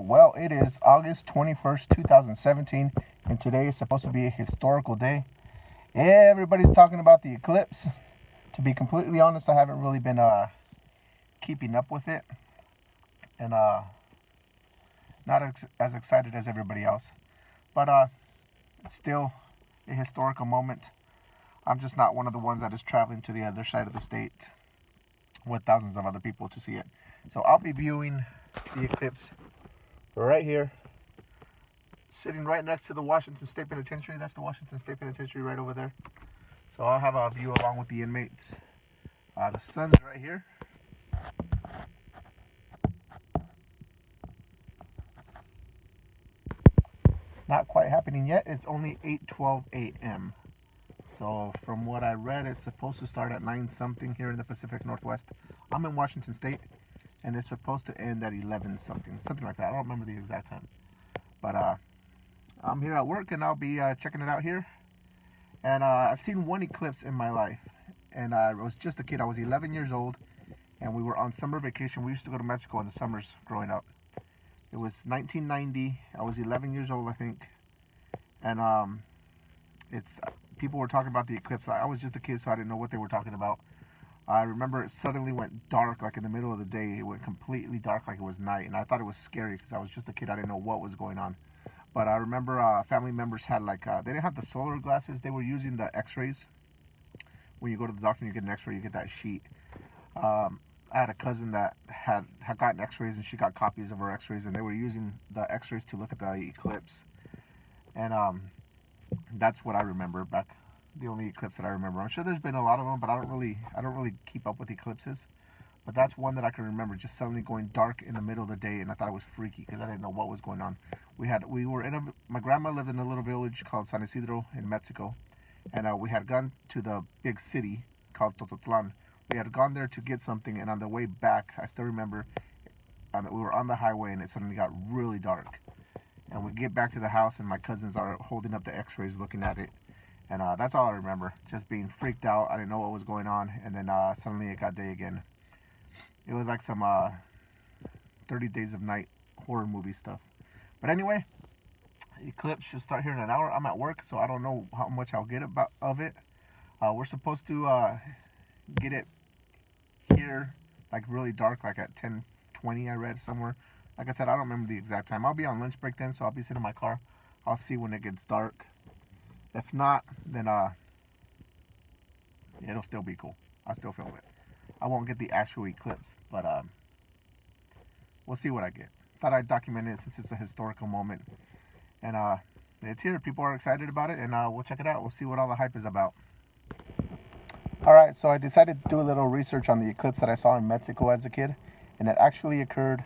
Well, it is August 21st, 2017, and today is supposed to be a historical day. Everybody's talking about the eclipse. To be completely honest, I haven't really been keeping up with it, and not as excited as everybody else. But it's still a historical moment. I'm just not one of the ones that is traveling to the other side of the state with thousands of other people to see it. So I'll be viewing the eclipse right here, sitting right next to the Washington State Penitentiary. That's the Washington State Penitentiary right over there. So I'll have a view along with the inmates. The sun's right here. Not quite happening yet. It's only 8:12 a.m. So from what I read, it's supposed to start at 9 something here in the Pacific Northwest. I'm in Washington State, and it's supposed to end at 11 something like that. I don't remember the exact time. But I'm here at work, and I'll be checking it out here. And I've seen one eclipse in my life, and I was just a kid. I was 11 years old, and we were on summer vacation. We used to go to Mexico in the summers growing up. It was 1990. I was 11 years old, I think. And people were talking about the eclipse. I was just a kid, so I didn't know what they were talking about. I remember it suddenly went dark, like in the middle of the day. It went completely dark, like it was night, and I thought it was scary because I was just a kid. I didn't know what was going on. But I remember family members had they didn't have the solar glasses. They were using the X-rays. When you go to the doctor and you get an X-ray, you get that sheet. I had a cousin that had gotten X-rays, and she got copies of her X-rays, and they were using the X-rays to look at the eclipse. And that's what I remember back. The only eclipse that I remember. I'm sure there's been a lot of them, but I don't really keep up with eclipses. But that's one that I can remember, just suddenly going dark in the middle of the day, and I thought it was freaky because I didn't know what was going on. My grandma lived in a little village called San Isidro in Mexico, and we had gone to the big city called Tototlan. We had gone there to get something, and on the way back, I still remember, we were on the highway, and it suddenly got really dark. And we get back to the house, and my cousins are holding up the X-rays, looking at it. And that's all I remember, just being freaked out. I didn't know what was going on, and then suddenly it got day again. It was like some 30 Days of Night horror movie stuff. But anyway, the eclipse should start here in an hour. I'm at work, so I don't know how much I'll get of it. We're supposed to get it here, like really dark, like at 10:20. I read somewhere. Like I said, I don't remember the exact time. I'll be on lunch break then, so I'll be sitting in my car. I'll see when it gets dark. If not, then it'll still be cool. I'll still film it. I won't get the actual eclipse, but we'll see what I get. Thought I'd document it since it's a historical moment. And it's here. People are excited about it, and we'll check it out. We'll see what all the hype is about. Alright, so I decided to do a little research on the eclipse that I saw in Mexico as a kid, and it actually occurred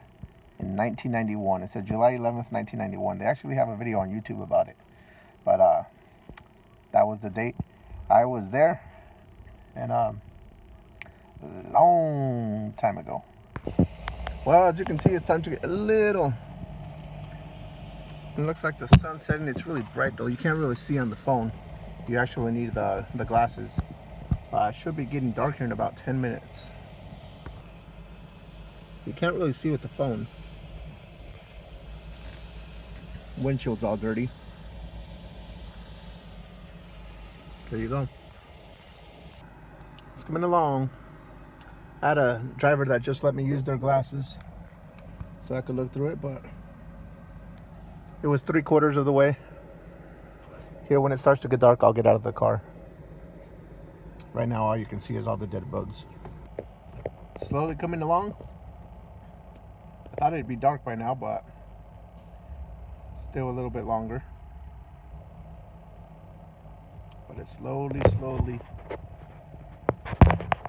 in 1991. It said July 11th, 1991. They actually have a video on YouTube about it. But that was the date. I was there, and long time ago. Well, as you can see, it's starting to get a little. It looks like the sun's setting. It's really bright though. You can't really see on the phone. You actually need the glasses. It should be getting darker in about 10 minutes. You can't really see with the phone. Windshield's all dirty. There you go. It's coming along. I had a driver that just let me use their glasses so I could look through it, but it was 3/4 of the way. Here, when it starts to get dark, I'll get out of the car. Right now, all you can see is all the dead bugs. Slowly coming along. I thought it'd be dark by now, but still a little bit longer. But it's slowly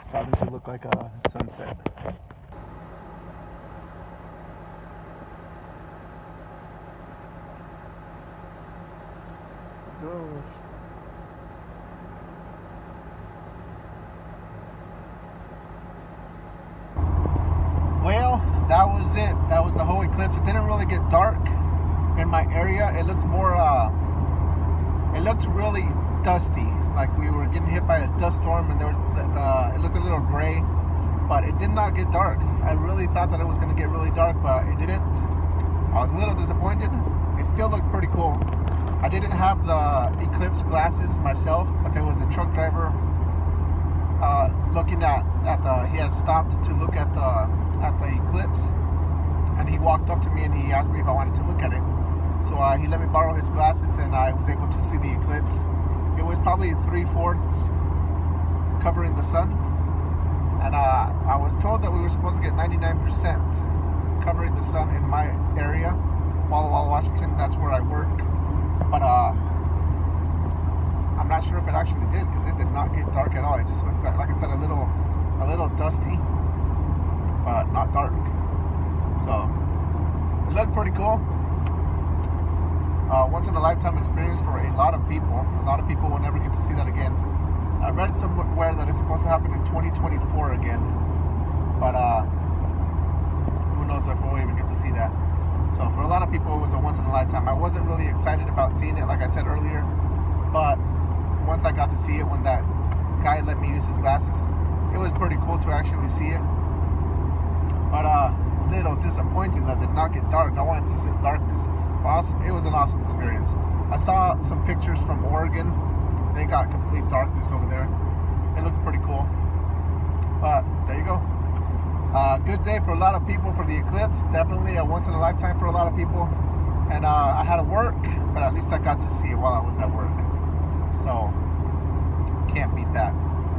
starting to look like a sunset. Goes. Well, that was it. That was the whole eclipse. It didn't really get dark in my area. It looked more it looked really dusty, like we were getting hit by a dust storm, and there was it looked a little gray, but it did not get dark. I really thought that it was going to get really dark, but it didn't. I was a little disappointed. It still looked pretty cool. I didn't have the eclipse glasses myself, but there was a truck driver looking at the. He had stopped to look at the eclipse, and he walked up to me and he asked me if I wanted to look at it. So he let me borrow his glasses, and I was able to see the eclipse. It was probably 3/4 covering the sun, and I was told that we were supposed to get 99% covering the sun in my area, Walla Washington. That's where I work. But I'm not sure if it actually did, because it did not get dark at all. It just looked like I said, a little dusty, but not dark. So it looked pretty cool. Once in a lifetime experience for a lot of people. A lot of people will never get to see that again. I read somewhere that it's supposed to happen in 2024 again, but who knows if we'll even get to see that. So for a lot of people, it was a once in a lifetime. I wasn't really excited about seeing it, like I said earlier, but once I got to see it, when that guy let me use his glasses, it was pretty cool to actually see it. But little disappointing that it did not get dark. I wanted to see darkness. Awesome. It was an awesome experience. I saw some pictures from Oregon. They got complete darkness over there. It looked pretty cool. But there you go. Good day for a lot of people for the eclipse. Definitely a once in a lifetime for a lot of people. And I had to work, but at least I got to see it while I was at work. So can't beat that.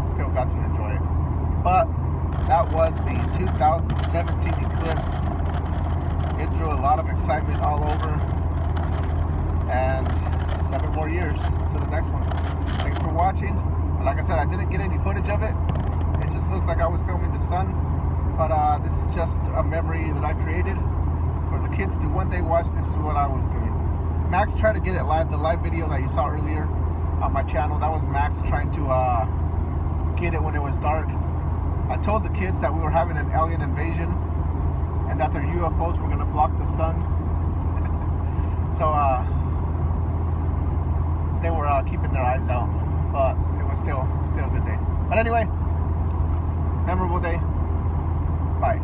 Still got to enjoy it. But that was the 2017 eclipse. It drew a lot of excitement all over. And 7 more years to the next one. Thanks for watching. Like I said, I didn't get any footage of it. It just looks like I was filming the sun. But this is just a memory that I created for the kids to one day watch. This is what I was doing. Max tried to get it live. The live video that you saw earlier on my channel, that was Max trying to get it when it was dark. I told the kids that we were having an alien invasion and that their UFOs were going to block the sun. So they were keeping their eyes out, but it was still a good day. But anyway, memorable day. Bye.